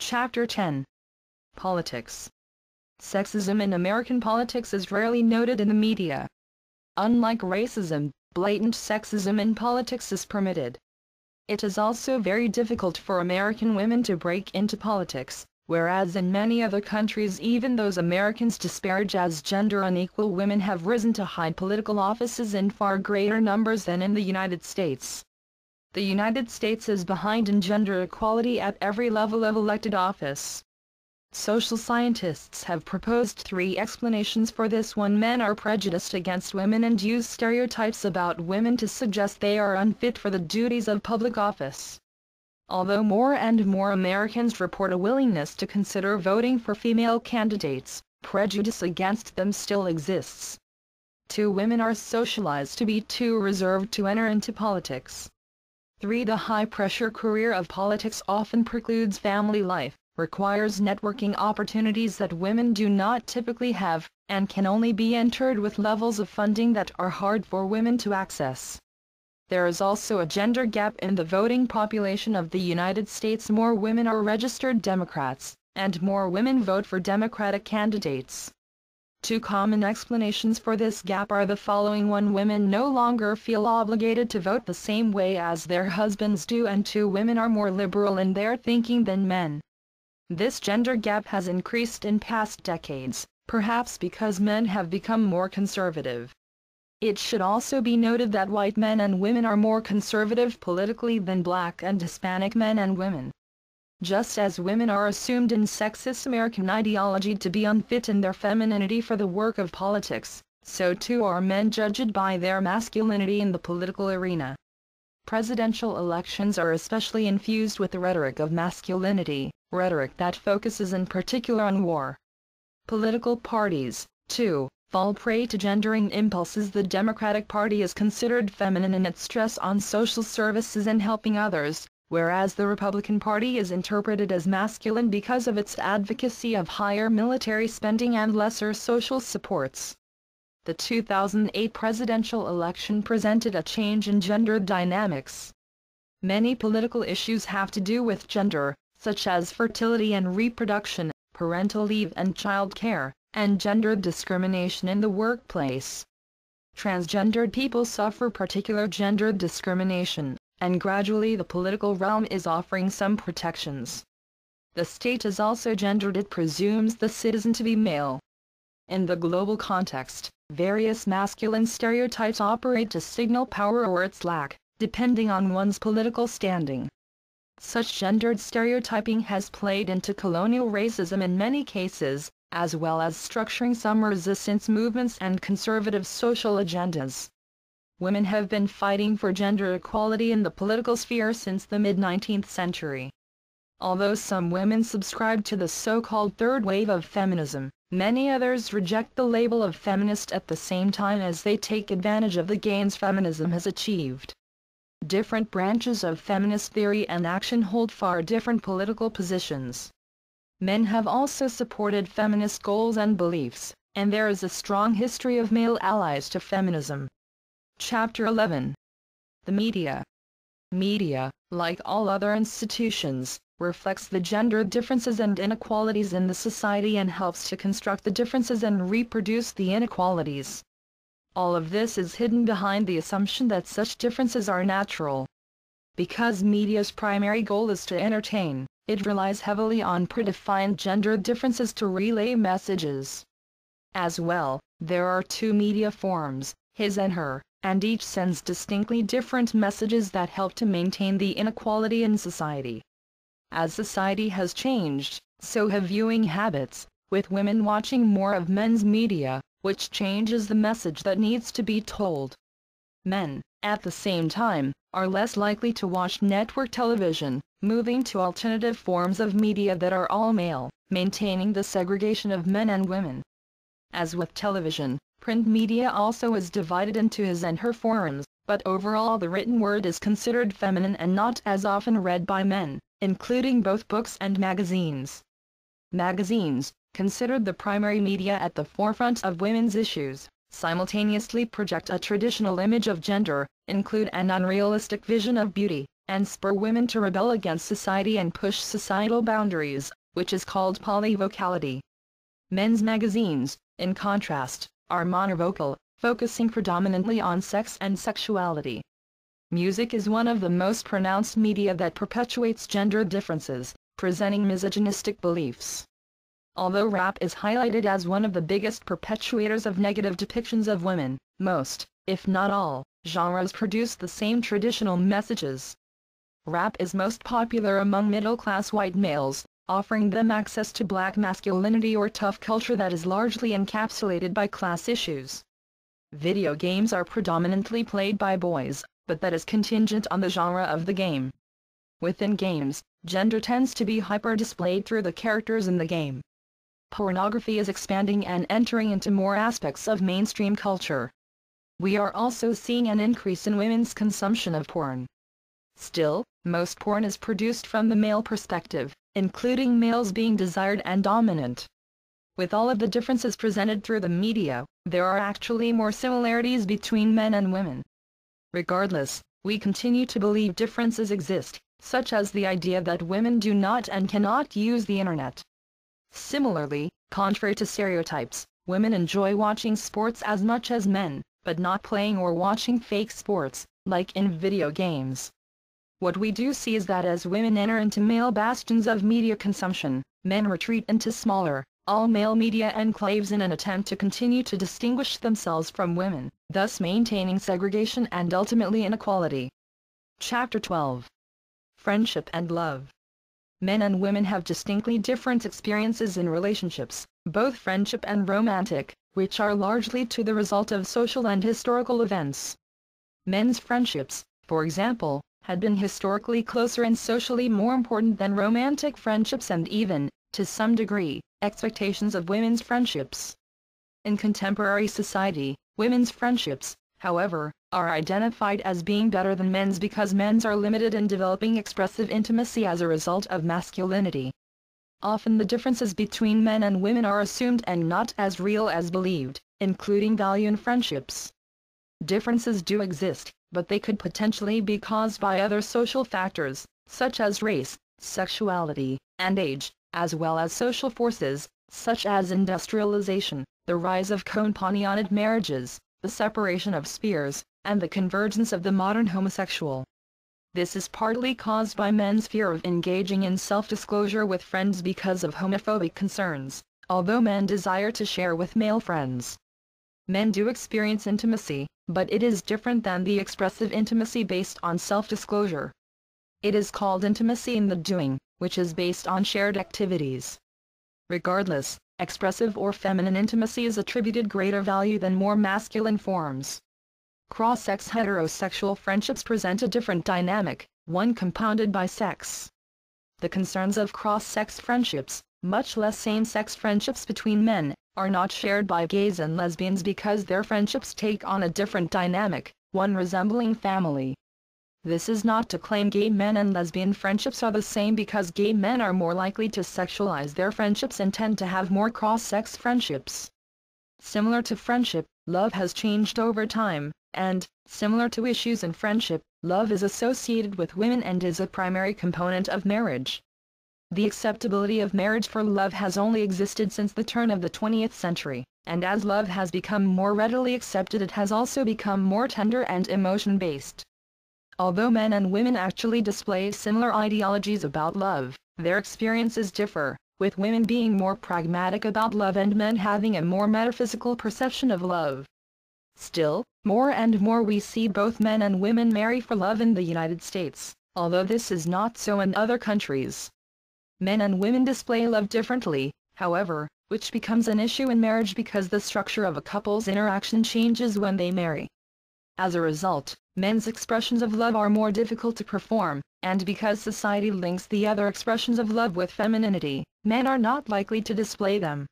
Chapter 10. Politics. Sexism in American politics is rarely noted in the media. Unlike racism, blatant sexism in politics is permitted. It is also very difficult for American women to break into politics, whereas in many other countries even those Americans disparage as gender unequal women have risen to high political offices in far greater numbers than in the United States. The United States is behind in gender equality at every level of elected office. Social scientists have proposed 3 explanations for this. 1. Men are prejudiced against women and use stereotypes about women to suggest they are unfit for the duties of public office. Although more and more Americans report a willingness to consider voting for female candidates, prejudice against them still exists. 2. Women are socialized to be too reserved to enter into politics. 3. The high-pressure career of politics often precludes family life, requires networking opportunities that women do not typically have, and can only be entered with levels of funding that are hard for women to access. There is also a gender gap in the voting population of the United States. More women are registered Democrats, and more women vote for Democratic candidates. 2 common explanations for this gap are the following. 1. Women no longer feel obligated to vote the same way as their husbands do, and 2. Women are more liberal in their thinking than men. This gender gap has increased in past decades, perhaps because men have become more conservative. It should also be noted that white men and women are more conservative politically than black and Hispanic men and women. Just as women are assumed in sexist American ideology to be unfit in their femininity for the work of politics, so too are men judged by their masculinity in the political arena. Presidential elections are especially infused with the rhetoric of masculinity, rhetoric that focuses in particular on war. Political parties, too, fall prey to gendering impulses. The Democratic Party is considered feminine in its stress on social services and helping others, whereas the Republican Party is interpreted as masculine because of its advocacy of higher military spending and lesser social supports. The 2008 presidential election presented a change in gender dynamics. Many political issues have to do with gender, such as fertility and reproduction, parental leave and child care, and gender discrimination in the workplace. Transgendered people suffer particular gender discrimination, and gradually the political realm is offering some protections. The state is also gendered. It presumes the citizen to be male. In the global context, various masculine stereotypes operate to signal power or its lack, depending on one's political standing. Such gendered stereotyping has played into colonial racism in many cases, as well as structuring some resistance movements and conservative social agendas. Women have been fighting for gender equality in the political sphere since the mid-19th century. Although some women subscribe to the so-called third wave of feminism, many others reject the label of feminist at the same time as they take advantage of the gains feminism has achieved. Different branches of feminist theory and action hold far different political positions. Men have also supported feminist goals and beliefs, and there is a strong history of male allies to feminism. Chapter 11. The media. Media, like all other institutions, reflects the gender differences and inequalities in the society and helps to construct the differences and reproduce the inequalities. All of this is hidden behind the assumption that such differences are natural. Because media's primary goal is to entertain, it relies heavily on predefined gender differences to relay messages. As well, there are 2 media forms, his and her, and each sends distinctly different messages that help to maintain the inequality in society. As society has changed, so have viewing habits, with women watching more of men's media, which changes the message that needs to be told. Men, at the same time, are less likely to watch network television, moving to alternative forms of media that are all male, maintaining the segregation of men and women. As with television, print media also is divided into his and her forms, but overall the written word is considered feminine and not as often read by men, including both books and magazines. Magazines, considered the primary media at the forefront of women's issues, simultaneously project a traditional image of gender, include an unrealistic vision of beauty, and spur women to rebel against society and push societal boundaries, which is called polyvocality. Men's magazines, in contrast, are monovocal, focusing predominantly on sex and sexuality. Music is one of the most pronounced media that perpetuates gender differences, presenting misogynistic beliefs. Although rap is highlighted as one of the biggest perpetuators of negative depictions of women, most, if not all, genres produce the same traditional messages. Rap is most popular among middle-class white males, offering them access to black masculinity or tough culture that is largely encapsulated by class issues. Video games are predominantly played by boys, but that is contingent on the genre of the game. Within games, gender tends to be hyper-displayed through the characters in the game. Pornography is expanding and entering into more aspects of mainstream culture. We are also seeing an increase in women's consumption of porn. Still, most porn is produced from the male perspective, including males being desired and dominant. With all of the differences presented through the media, there are actually more similarities between men and women. Regardless, we continue to believe differences exist, such as the idea that women do not and cannot use the internet. Similarly, contrary to stereotypes, women enjoy watching sports as much as men, but not playing or watching fake sports, like in video games. What we do see is that as women enter into male bastions of media consumption, men retreat into smaller, all-male media enclaves in an attempt to continue to distinguish themselves from women, thus maintaining segregation and ultimately inequality. Chapter 12. Friendship and Love. Men and women have distinctly different experiences in relationships, both friendship and romantic, which are largely the result of social and historical events. Men's friendships, for example, had been historically closer and socially more important than romantic friendships and even, to some degree, expectations of women's friendships. In contemporary society, women's friendships, however, are identified as being better than men's because men's are limited in developing expressive intimacy as a result of masculinity. Often the differences between men and women are assumed and not as real as believed, including value in friendships. Differences do exist, but they could potentially be caused by other social factors, such as race, sexuality, and age, as well as social forces, such as industrialization, the rise of companionate marriages, the separation of spheres, and the convergence of the modern homosexual. This is partly caused by men's fear of engaging in self-disclosure with friends because of homophobic concerns, although men desire to share with male friends. Men do experience intimacy, but it is different than the expressive intimacy based on self-disclosure. It is called intimacy in the doing, which is based on shared activities. Regardless, expressive or feminine intimacy is attributed greater value than more masculine forms. Cross-sex heterosexual friendships present a different dynamic, one compounded by sex. The concerns of cross-sex friendships, much less same-sex friendships between men, are not shared by gays and lesbians because their friendships take on a different dynamic, one resembling family. This is not to claim gay men and lesbian friendships are the same because gay men are more likely to sexualize their friendships and tend to have more cross-sex friendships. Similar to friendship, love has changed over time, and, similar to issues in friendship, love is associated with women and is a primary component of marriage. The acceptability of marriage for love has only existed since the turn of the 20th century, and as love has become more readily accepted it has also become more tender and emotion-based. Although men and women actually display similar ideologies about love, their experiences differ, with women being more pragmatic about love and men having a more metaphysical perception of love. Still, more and more we see both men and women marry for love in the United States, although this is not so in other countries. Men and women display love differently, however, which becomes an issue in marriage because the structure of a couple's interaction changes when they marry. As a result, men's expressions of love are more difficult to perform, and because society links the other expressions of love with femininity, men are not likely to display them.